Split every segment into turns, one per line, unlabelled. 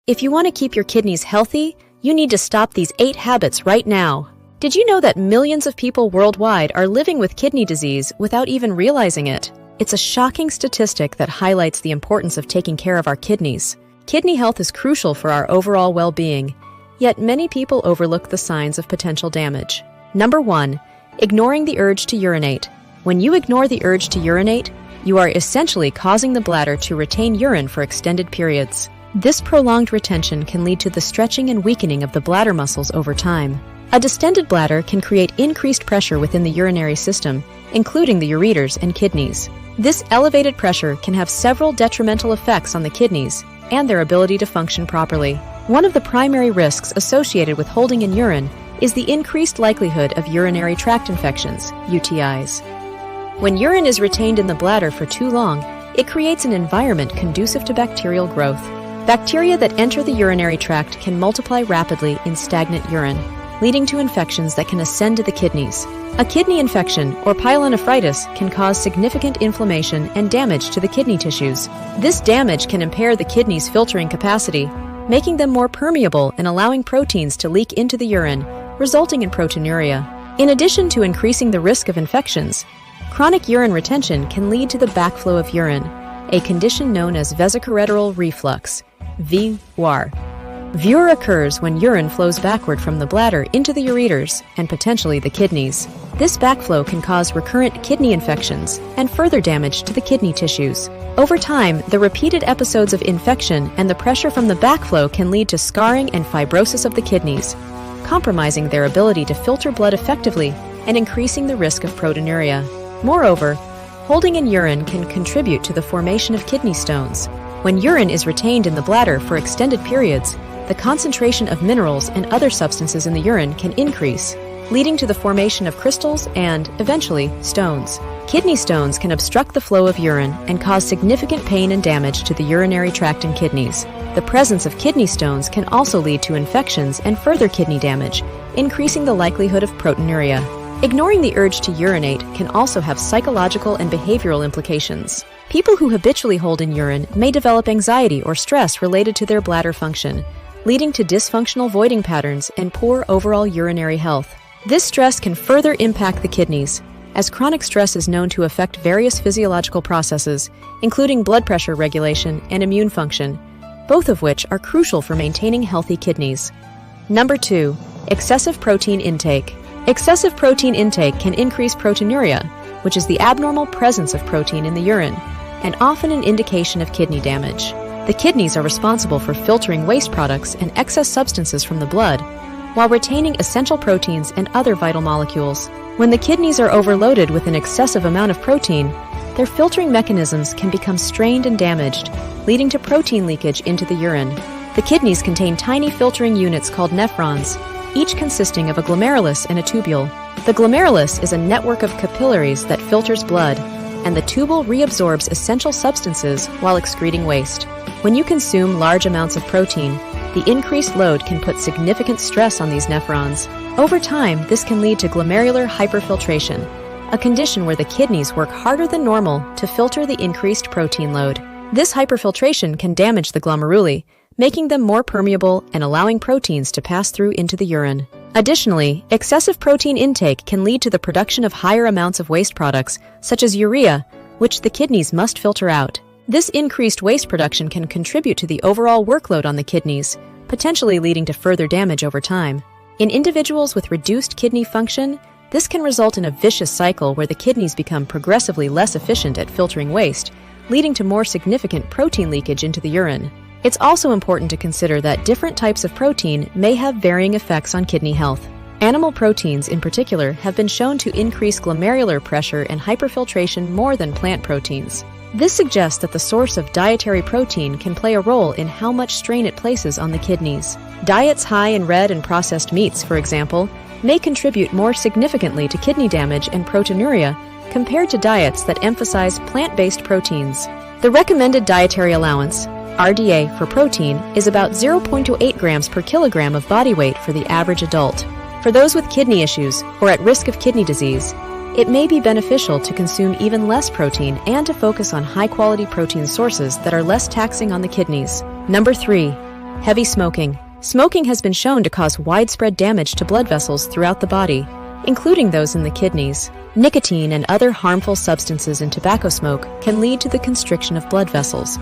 If you want to keep your kidneys healthy, you need to stop these 8 habits right now. Did you know that millions of people worldwide are living with kidney disease without even realizing it? It's a shocking statistic that highlights the importance of taking care of our kidneys. Kidney health is crucial for our overall well-being, yet many people overlook the signs of potential damage. Number 1. Ignoring the urge to urinate. When you ignore the urge to urinate, you are essentially causing the bladder to retain urine for extended periods. This prolonged retention can lead to the stretching and weakening of the bladder muscles over time. A distended bladder can create increased pressure within the urinary system, including the ureters and kidneys. This elevated pressure can have several detrimental effects on the kidneys and their ability to function properly. One of the primary risks associated with holding in urine is the increased likelihood of urinary tract infections, UTIs. When urine is retained in the bladder for too long, it creates an environment conducive to bacterial growth. Bacteria that enter the urinary tract can multiply rapidly in stagnant urine, leading to infections that can ascend to the kidneys. A kidney infection, or pyelonephritis, can cause significant inflammation and damage to the kidney tissues. This damage can impair the kidney's filtering capacity, making them more permeable and allowing proteins to leak into the urine, resulting in proteinuria. In addition to increasing the risk of infections, chronic urine retention can lead to the backflow of urine, a condition known as vesicoreteral reflux, VUR. VUR occurs when urine flows backward from the bladder into the ureters and potentially the kidneys. This backflow can cause recurrent kidney infections and further damage to the kidney tissues. Over time, the repeated episodes of infection and the pressure from the backflow can lead to scarring and fibrosis of the kidneys, compromising their ability to filter blood effectively and increasing the risk of proteinuria. Moreover, holding in urine can contribute to the formation of kidney stones. When urine is retained in the bladder for extended periods, the concentration of minerals and other substances in the urine can increase, leading to the formation of crystals and, eventually, stones. Kidney stones can obstruct the flow of urine and cause significant pain and damage to the urinary tract and kidneys. The presence of kidney stones can also lead to infections and further kidney damage, increasing the likelihood of proteinuria. Ignoring the urge to urinate can also have psychological and behavioral implications. People who habitually hold in urine may develop anxiety or stress related to their bladder function, leading to dysfunctional voiding patterns and poor overall urinary health. This stress can further impact the kidneys, as chronic stress is known to affect various physiological processes, including blood pressure regulation and immune function, both of which are crucial for maintaining healthy kidneys. Number 2. Excessive protein intake. Excessive protein intake can increase proteinuria, which is the abnormal presence of protein in the urine, and often an indication of kidney damage. The kidneys are responsible for filtering waste products and excess substances from the blood, while retaining essential proteins and other vital molecules. When the kidneys are overloaded with an excessive amount of protein, their filtering mechanisms can become strained and damaged, leading to protein leakage into the urine. The kidneys contain tiny filtering units called nephrons, each consisting of a glomerulus and a tubule. The glomerulus is a network of capillaries that filters blood, and the tubule reabsorbs essential substances while excreting waste. When you consume large amounts of protein, the increased load can put significant stress on these nephrons. Over time, this can lead to glomerular hyperfiltration, a condition where the kidneys work harder than normal to filter the increased protein load. This hyperfiltration can damage the glomeruli, making them more permeable and allowing proteins to pass through into the urine. Additionally, excessive protein intake can lead to the production of higher amounts of waste products, such as urea, which the kidneys must filter out. This increased waste production can contribute to the overall workload on the kidneys, potentially leading to further damage over time. In individuals with reduced kidney function, this can result in a vicious cycle where the kidneys become progressively less efficient at filtering waste, leading to more significant protein leakage into the urine. It's also important to consider that different types of protein may have varying effects on kidney health. Animal proteins, in particular, have been shown to increase glomerular pressure and hyperfiltration more than plant proteins. This suggests that the source of dietary protein can play a role in how much strain it places on the kidneys. Diets high in red and processed meats, for example, may contribute more significantly to kidney damage and proteinuria compared to diets that emphasize plant-based proteins. The recommended dietary allowance, RDA, for protein is about 0.28 grams per kilogram of body weight for the average adult. For those with kidney issues or at risk of kidney disease, it may be beneficial to consume even less protein and to focus on high-quality protein sources that are less taxing on the kidneys. Number 3. Heavy smoking. Smoking has been shown to cause widespread damage to blood vessels throughout the body, including those in the kidneys. Nicotine and other harmful substances in tobacco smoke can lead to the constriction of blood vessels,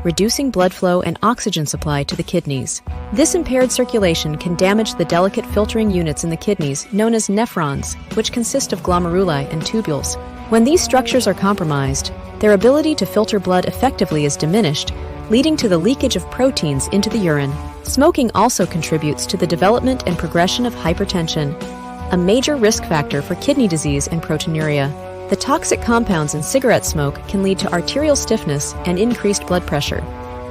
reducing blood flow and oxygen supply to the kidneys. This impaired circulation can damage the delicate filtering units in the kidneys known as nephrons, which consist of glomeruli and tubules. When these structures are compromised, their ability to filter blood effectively is diminished, leading to the leakage of proteins into the urine. Smoking also contributes to the development and progression of hypertension, a major risk factor for kidney disease and proteinuria. The toxic compounds in cigarette smoke can lead to arterial stiffness and increased blood pressure,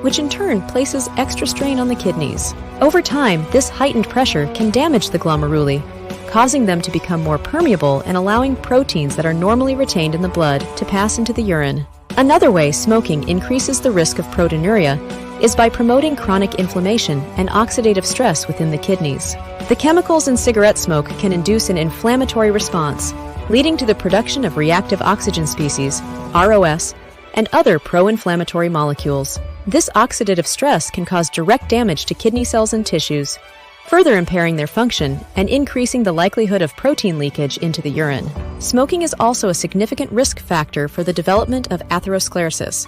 which in turn places extra strain on the kidneys. Over time, this heightened pressure can damage the glomeruli, causing them to become more permeable and allowing proteins that are normally retained in the blood to pass into the urine. Another way smoking increases the risk of proteinuria is by promoting chronic inflammation and oxidative stress within the kidneys. The chemicals in cigarette smoke can induce an inflammatory response, leading to the production of reactive oxygen species, ROS, and other pro-inflammatory molecules. This oxidative stress can cause direct damage to kidney cells and tissues, further impairing their function and increasing the likelihood of protein leakage into the urine. Smoking is also a significant risk factor for the development of atherosclerosis,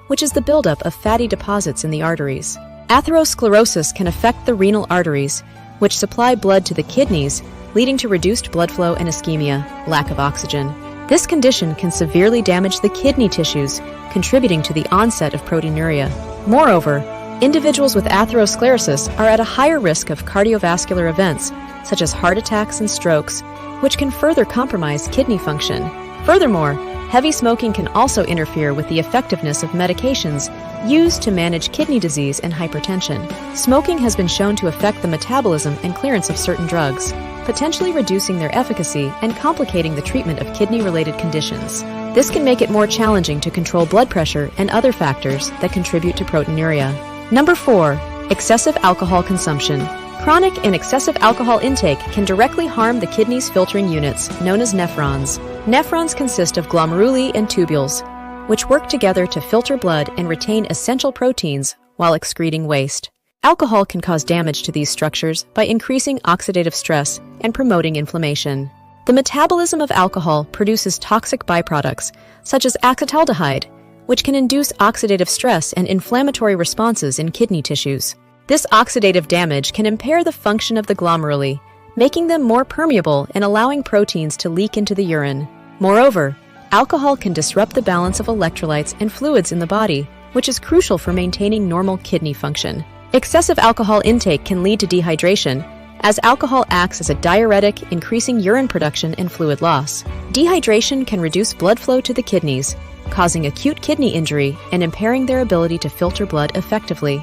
which is the buildup of fatty deposits in the arteries. Atherosclerosis can affect the renal arteries, which supply blood to the kidneys, leading to reduced blood flow and ischemia, lack of oxygen. This condition can severely damage the kidney tissues, contributing to the onset of proteinuria. Moreover, individuals with atherosclerosis are at a higher risk of cardiovascular events, such as heart attacks and strokes, which can further compromise kidney function. Furthermore, heavy smoking can also interfere with the effectiveness of medications used to manage kidney disease and hypertension. Smoking has been shown to affect the metabolism and clearance of certain drugs, potentially reducing their efficacy and complicating the treatment of kidney-related conditions. This can make it more challenging to control blood pressure and other factors that contribute to proteinuria. Number 4. Excessive alcohol consumption. Chronic and excessive alcohol intake can directly harm the kidney's filtering units, known as nephrons. Nephrons consist of glomeruli and tubules, which work together to filter blood and retain essential proteins while excreting waste. Alcohol can cause damage to these structures by increasing oxidative stress and promoting inflammation. The metabolism of alcohol produces toxic byproducts, such as acetaldehyde, which can induce oxidative stress and inflammatory responses in kidney tissues. This oxidative damage can impair the function of the glomeruli, making them more permeable and allowing proteins to leak into the urine. Moreover, alcohol can disrupt the balance of electrolytes and fluids in the body, which is crucial for maintaining normal kidney function. Excessive alcohol intake can lead to dehydration, as alcohol acts as a diuretic, increasing urine production and fluid loss. Dehydration can reduce blood flow to the kidneys, causing acute kidney injury and impairing their ability to filter blood effectively.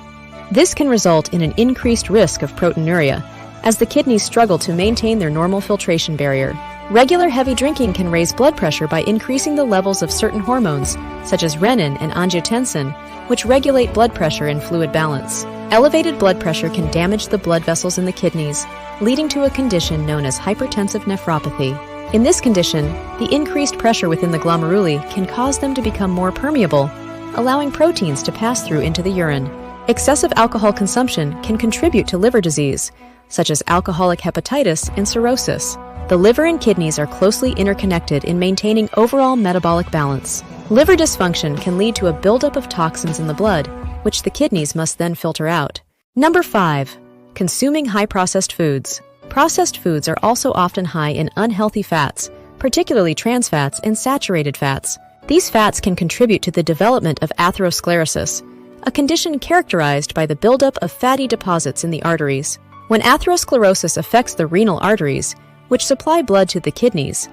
This can result in an increased risk of proteinuria, as the kidneys struggle to maintain their normal filtration barrier. Regular heavy drinking can raise blood pressure by increasing the levels of certain hormones, such as renin and angiotensin, which regulate blood pressure and fluid balance. Elevated blood pressure can damage the blood vessels in the kidneys, leading to a condition known as hypertensive nephropathy. In this condition, the increased pressure within the glomeruli can cause them to become more permeable, allowing proteins to pass through into the urine. Excessive alcohol consumption can contribute to liver disease, such as alcoholic hepatitis and cirrhosis. The liver and kidneys are closely interconnected in maintaining overall metabolic balance. Liver dysfunction can lead to a buildup of toxins in the blood, which the kidneys must then filter out. Number 5. Consuming high-processed foods. Processed foods are also often high in unhealthy fats, particularly trans fats and saturated fats. These fats can contribute to the development of atherosclerosis, a condition characterized by the buildup of fatty deposits in the arteries. When atherosclerosis affects the renal arteries, which supply blood to the kidneys,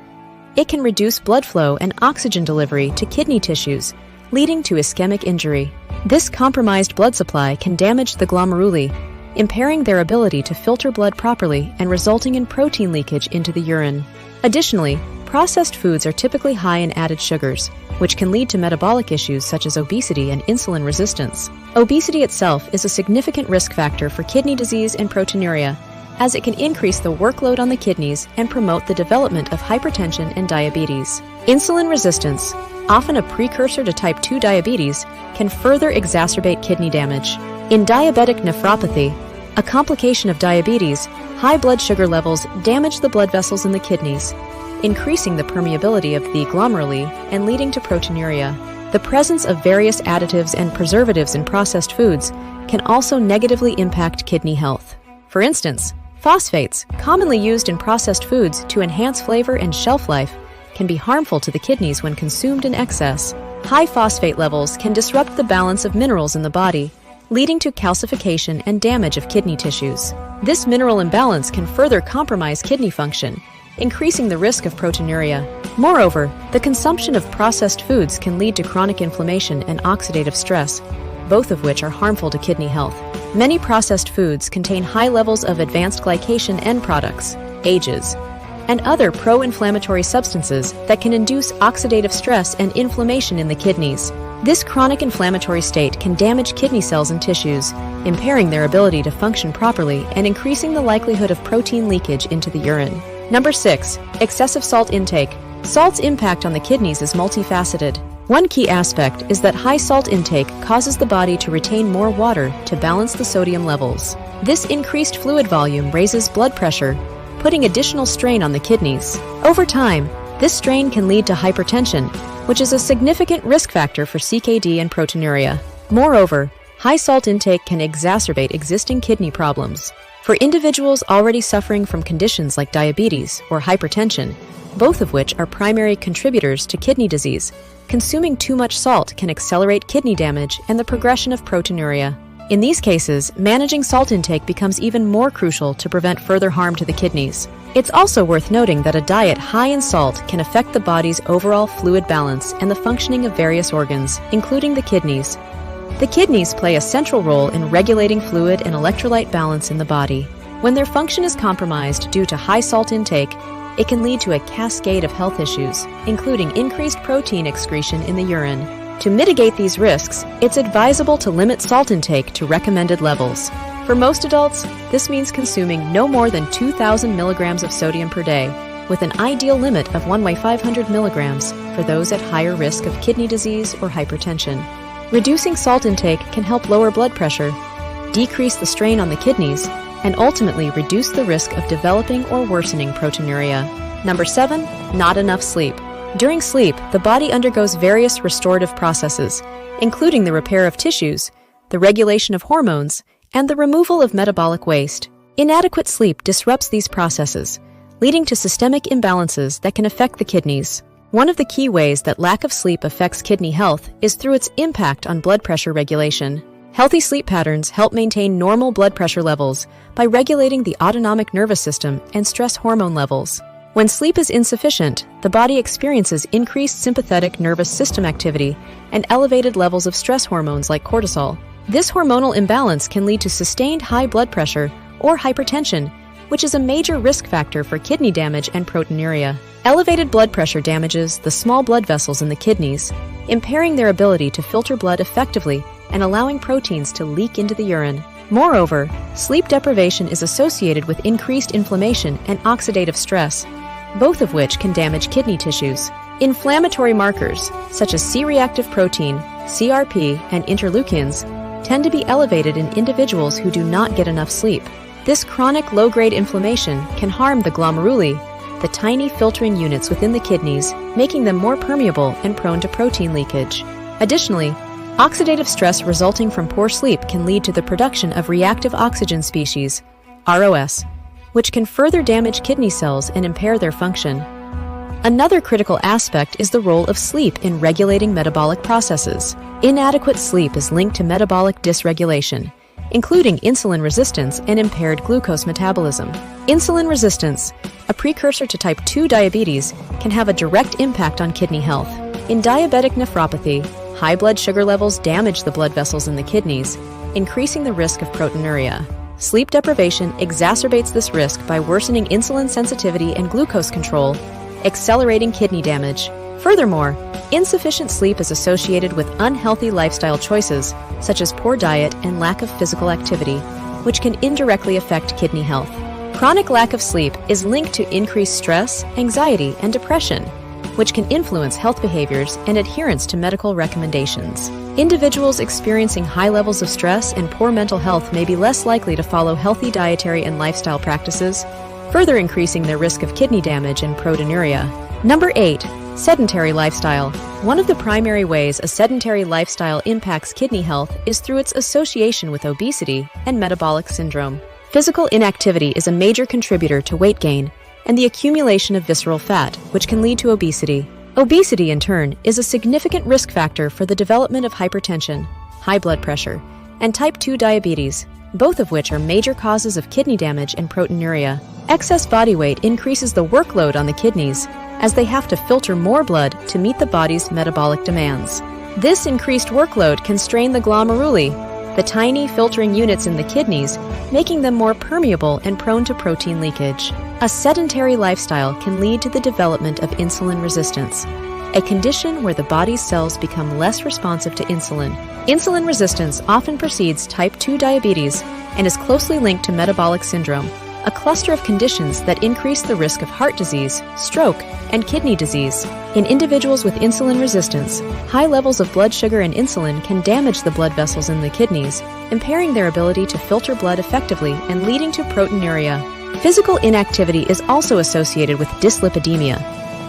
it can reduce blood flow and oxygen delivery to kidney tissues, leading to ischemic injury. This compromised blood supply can damage the glomeruli, impairing their ability to filter blood properly and resulting in protein leakage into the urine. Additionally, processed foods are typically high in added sugars, which can lead to metabolic issues such as obesity and insulin resistance. Obesity itself is a significant risk factor for kidney disease and proteinuria, as it can increase the workload on the kidneys and promote the development of hypertension and diabetes. Insulin resistance, often a precursor to type 2 diabetes, can further exacerbate kidney damage. In diabetic nephropathy, a complication of diabetes, high blood sugar levels damage the blood vessels in the kidneys, increasing the permeability of the glomeruli and leading to proteinuria. The presence of various additives and preservatives in processed foods can also negatively impact kidney health. For instance, phosphates, commonly used in processed foods to enhance flavor and shelf life, can be harmful to the kidneys when consumed in excess. High phosphate levels can disrupt the balance of minerals in the body, leading to calcification and damage of kidney tissues. This mineral imbalance can further compromise kidney function, increasing the risk of proteinuria. Moreover, the consumption of processed foods can lead to chronic inflammation and oxidative stress, both of which are harmful to kidney health. Many processed foods contain high levels of advanced glycation end products, AGEs, and other pro-inflammatory substances that can induce oxidative stress and inflammation in the kidneys. This chronic inflammatory state can damage kidney cells and tissues, impairing their ability to function properly and increasing the likelihood of protein leakage into the urine. Number 6. Excessive salt intake. Salt's impact on the kidneys is multifaceted. One key aspect is that high salt intake causes the body to retain more water to balance the sodium levels. This increased fluid volume raises blood pressure, putting additional strain on the kidneys. Over time, this strain can lead to hypertension, which is a significant risk factor for CKD and proteinuria. Moreover, high salt intake can exacerbate existing kidney problems. For individuals already suffering from conditions like diabetes or hypertension, both of which are primary contributors to kidney disease, consuming too much salt can accelerate kidney damage and the progression of proteinuria. In these cases, managing salt intake becomes even more crucial to prevent further harm to the kidneys. It's also worth noting that a diet high in salt can affect the body's overall fluid balance and the functioning of various organs, including the kidneys. The kidneys play a central role in regulating fluid and electrolyte balance in the body. When their function is compromised due to high salt intake, it can lead to a cascade of health issues, including increased protein excretion in the urine. To mitigate these risks, it's advisable to limit salt intake to recommended levels. For most adults, this means consuming no more than 2,000 milligrams of sodium per day, with an ideal limit of 500 milligrams for those at higher risk of kidney disease or hypertension. Reducing salt intake can help lower blood pressure, decrease the strain on the kidneys, and ultimately reduce the risk of developing or worsening proteinuria. Number 7. Not enough sleep. During sleep, the body undergoes various restorative processes, including the repair of tissues, the regulation of hormones, and the removal of metabolic waste. Inadequate sleep disrupts these processes, leading to systemic imbalances that can affect the kidneys. One of the key ways that lack of sleep affects kidney health is through its impact on blood pressure regulation. Healthy sleep patterns help maintain normal blood pressure levels by regulating the autonomic nervous system and stress hormone levels. When sleep is insufficient, the body experiences increased sympathetic nervous system activity and elevated levels of stress hormones like cortisol. This hormonal imbalance can lead to sustained high blood pressure or hypertension, which is a major risk factor for kidney damage and proteinuria. Elevated blood pressure damages the small blood vessels in the kidneys, impairing their ability to filter blood effectively and allowing proteins to leak into the urine. Moreover, sleep deprivation is associated with increased inflammation and oxidative stress, both of which can damage kidney tissues. Inflammatory markers, such as C-reactive protein, CRP, and interleukins, tend to be elevated in individuals who do not get enough sleep. This chronic low-grade inflammation can harm the glomeruli, the tiny filtering units within the kidneys, making them more permeable and prone to protein leakage. Additionally, oxidative stress resulting from poor sleep can lead to the production of reactive oxygen species, ROS, which can further damage kidney cells and impair their function. Another critical aspect is the role of sleep in regulating metabolic processes. Inadequate sleep is linked to metabolic dysregulation, including insulin resistance and impaired glucose metabolism. Insulin resistance, a precursor to type 2 diabetes, can have a direct impact on kidney health. In diabetic nephropathy, high blood sugar levels damage the blood vessels in the kidneys, increasing the risk of proteinuria. Sleep deprivation exacerbates this risk by worsening insulin sensitivity and glucose control, accelerating kidney damage. Furthermore, insufficient sleep is associated with unhealthy lifestyle choices, such as poor diet and lack of physical activity, which can indirectly affect kidney health. Chronic lack of sleep is linked to increased stress, anxiety, and depression, which can influence health behaviors and adherence to medical recommendations. Individuals experiencing high levels of stress and poor mental health may be less likely to follow healthy dietary and lifestyle practices, further increasing their risk of kidney damage and proteinuria. Number 8. Sedentary lifestyle. One of the primary ways a sedentary lifestyle impacts kidney health is through its association with obesity and metabolic syndrome. Physical inactivity is a major contributor to weight gain and the accumulation of visceral fat, which can lead to obesity. Obesity, in turn, is a significant risk factor for the development of hypertension, high blood pressure, and type 2 diabetes, both of which are major causes of kidney damage and proteinuria. Excess body weight increases the workload on the kidneys, as they have to filter more blood to meet the body's metabolic demands. This increased workload can strain the glomeruli, the tiny filtering units in the kidneys, making them more permeable and prone to protein leakage. A sedentary lifestyle can lead to the development of insulin resistance, a condition where the body's cells become less responsive to insulin. Insulin resistance often precedes type 2 diabetes and is closely linked to metabolic syndrome, a cluster of conditions that increase the risk of heart disease, stroke, and kidney disease. In individuals with insulin resistance, high levels of blood sugar and insulin can damage the blood vessels in the kidneys, impairing their ability to filter blood effectively and leading to proteinuria. Physical inactivity is also associated with dyslipidemia,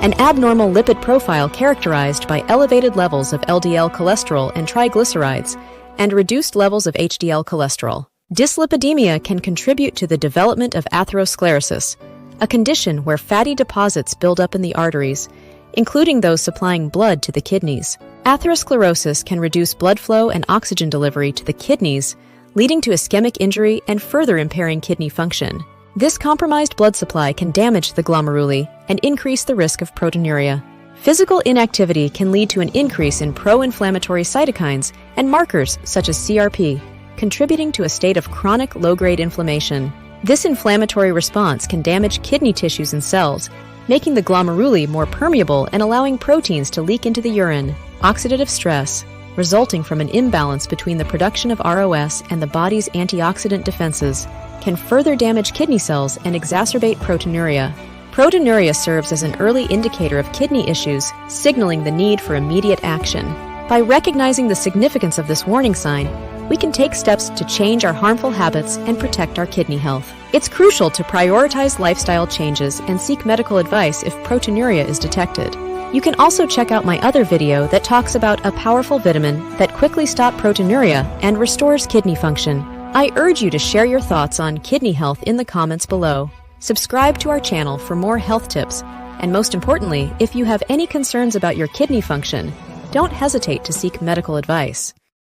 an abnormal lipid profile characterized by elevated levels of LDL cholesterol and triglycerides, and reduced levels of HDL cholesterol. Dyslipidemia can contribute to the development of atherosclerosis, a condition where fatty deposits build up in the arteries, including those supplying blood to the kidneys. Atherosclerosis can reduce blood flow and oxygen delivery to the kidneys, leading to ischemic injury and further impairing kidney function. This compromised blood supply can damage the glomeruli and increase the risk of proteinuria. Physical inactivity can lead to an increase in pro-inflammatory cytokines and markers such as CRP, contributing to a state of chronic low-grade inflammation. This inflammatory response can damage kidney tissues and cells, making the glomeruli more permeable and allowing proteins to leak into the urine. Oxidative stress, resulting from an imbalance between the production of ROS and the body's antioxidant defenses, can further damage kidney cells and exacerbate proteinuria. Proteinuria serves as an early indicator of kidney issues, signaling the need for immediate action. By recognizing the significance of this warning sign, we can take steps to change our harmful habits and protect our kidney health. It's crucial to prioritize lifestyle changes and seek medical advice if proteinuria is detected. You can also check out my other video that talks about a powerful vitamin that quickly stops proteinuria and restores kidney function. I urge you to share your thoughts on kidney health in the comments below. Subscribe to our channel for more health tips, and most importantly, if you have any concerns about your kidney function, don't hesitate to seek medical advice.